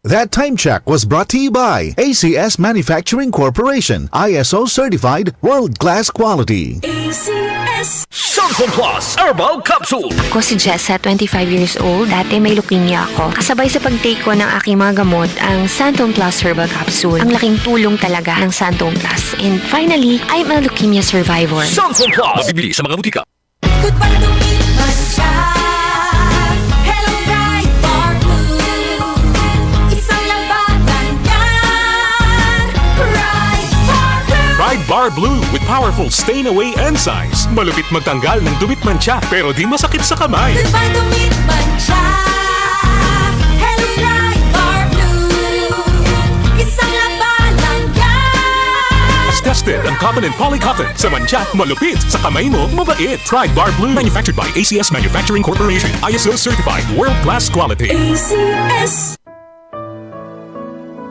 That time check was brought to you by ACS Manufacturing Corporation, ISO certified world-class quality. ACS Santon Plus Herbal Capsule. Ako si Jessa, 25 years old. Dati may leukemia ako. Kasabay sa pag-take ko ng aking mga gamot, ang Santon Plus Herbal Capsule. Ang laking tulong talaga ng Santon Plus. And finally, I'm a leukemia survivor. Santon Plus. Mabibili sa mga butika. Goodbye to me, Masya. Hello, Bright Bar Blue. Isang labanan yan. Bright Bar Blue. Pride Bar Blue with powerful stain-away enzymes. Malupit magtanggal ng dubit mancha pero di masakit sa kamay. Goodbye to me, Masya. Hello, Bright Bar Blue. Isang labanan yan. As tested ang cotton and polycotton. Sa mancha, malupit. Sa kamay mo, mabait. Pride Bar Blue. Manufactured by ACS Manufacturing Corporation. ISO certified world-class quality. ACS.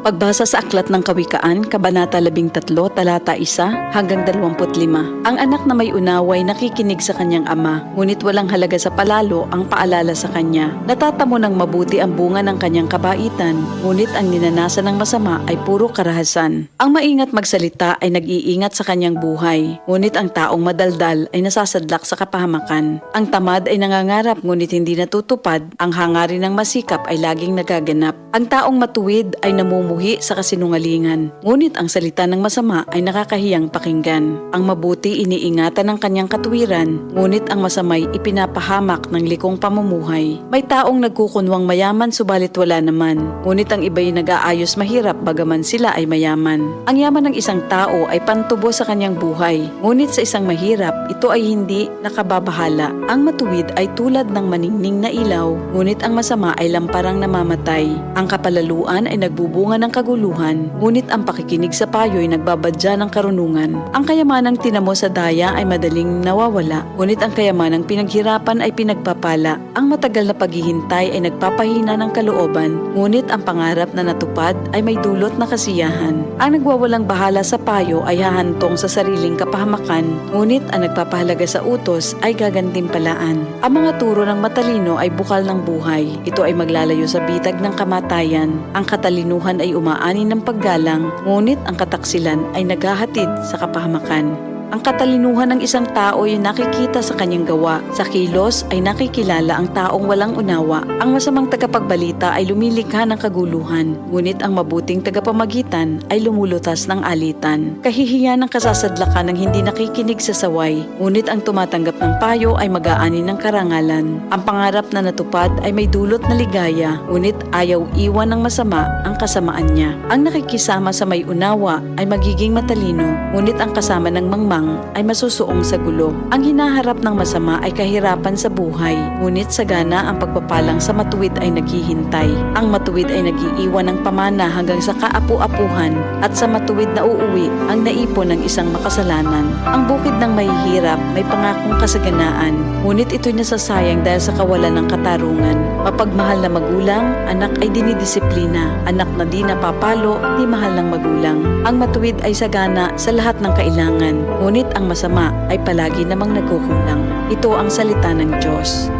Pagbasa sa Aklat ng Kawikaan, Kabanata 13, Talata 1 hanggang 25. Ang anak na may unaway nakikinig sa kanyang ama, ngunit walang halaga sa palalo ang paalala sa kanya. Natatamo ng mabuti ang bunga ng kanyang kabaitan, ngunit ang ninanasan ng masama ay puro karahasan. Ang maingat magsalita ay nag-iingat sa kanyang buhay, ngunit ang taong madaldal ay nasasadlak sa kapahamakan. Ang tamad ay nangangarap ngunit hindi natutupad, ang hangarin ng masikap ay laging nagaganap. Ang taong matuwid ay namumuhi sa kasinungalingan, ngunit ang salita ng masama ay nakakahiyang pakinggan. Ang mabuti iniingatan ng kanyang katuwiran, ngunit ang masamay ipinapahamak ng likong pamumuhay. May taong nagkukunwang mayaman subalit wala naman, ngunit ang iba'y nag-aayos mahirap bagaman sila ay mayaman. Ang yaman ng isang tao ay pantubo sa kanyang buhay, ngunit sa isang mahirap, ito ay hindi nakababahala. Ang matuwid ay tulad ng maningning na ilaw, ngunit ang masama ay lamparang namamatay. Ang kapalaluan ay nagbubunga ng kaguluhan, ngunit ang pakikinig sa payo ay nagbabadya ng karunungan. Ang kayamanang tinamo sa daya ay madaling nawawala, ngunit ang kayamanang pinaghirapan ay pinagpapala. Ang matagal na paghihintay ay nagpapahina ng kalooban, ngunit ang pangarap na natupad ay may dulot na kasiyahan. Ang nagwawalang bahala sa payo ay hahantong sa sariling kapahamakan, ngunit ang nagpapahalaga sa utos ay gagantimpalaan. Ang mga turo ng matalino ay bukal ng buhay. Ito ay maglalayo sa bitag ng kamatayan. Ang katalinuhan ay umaani ng paggalang, ngunit ang kataksilan ay naghahatid sa kapahamakan. Ang katalinuhan ng isang tao ay nakikita sa kanyang gawa. Sa kilos ay nakikilala ang taong walang unawa. Ang masamang tagapagbalita ay lumilikha ng kaguluhan, ngunit ang mabuting tagapamagitan ay lumulutas ng alitan. Kahihiyan ng kasasadlakan ng hindi nakikinig sa saway, ngunit ang tumatanggap ng payo ay mag-aani ng karangalan. Ang pangarap na natupad ay may dulot na ligaya, ngunit ayaw iwan ng masama ang kasamaan niya. Ang nakikisama sa may unawa ay magiging matalino, ngunit ang kasama ng mangmang ay masusuong sa gulo. Ang hinaharap ng masama ay kahirapan sa buhay, ngunit sagana ang pagpapalang sa matuwid ay naghihintay. Ang matuwid ay nag-iiwan ng pamana hanggang sa kaapu-apuhan, at sa matuwid na uuwi ang naipon ng isang makasalanan. Ang bukid ng mahihirap may pangakong kasaganaan, ngunit ito'y nasasayang dahil sa kawalan ng katarungan. Mapagmahal na magulang, anak ay dinidisiplina. Anak na di napapalo, di mahal ng magulang. Ang matuwid ay sagana sa lahat ng kailangan, ngunit ang masama ay palagi namang nagkukulang. Ito ang salita ng Diyos.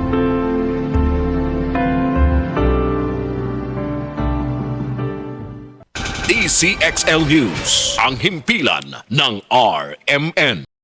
DCXL News, ang himpilan ng RMN.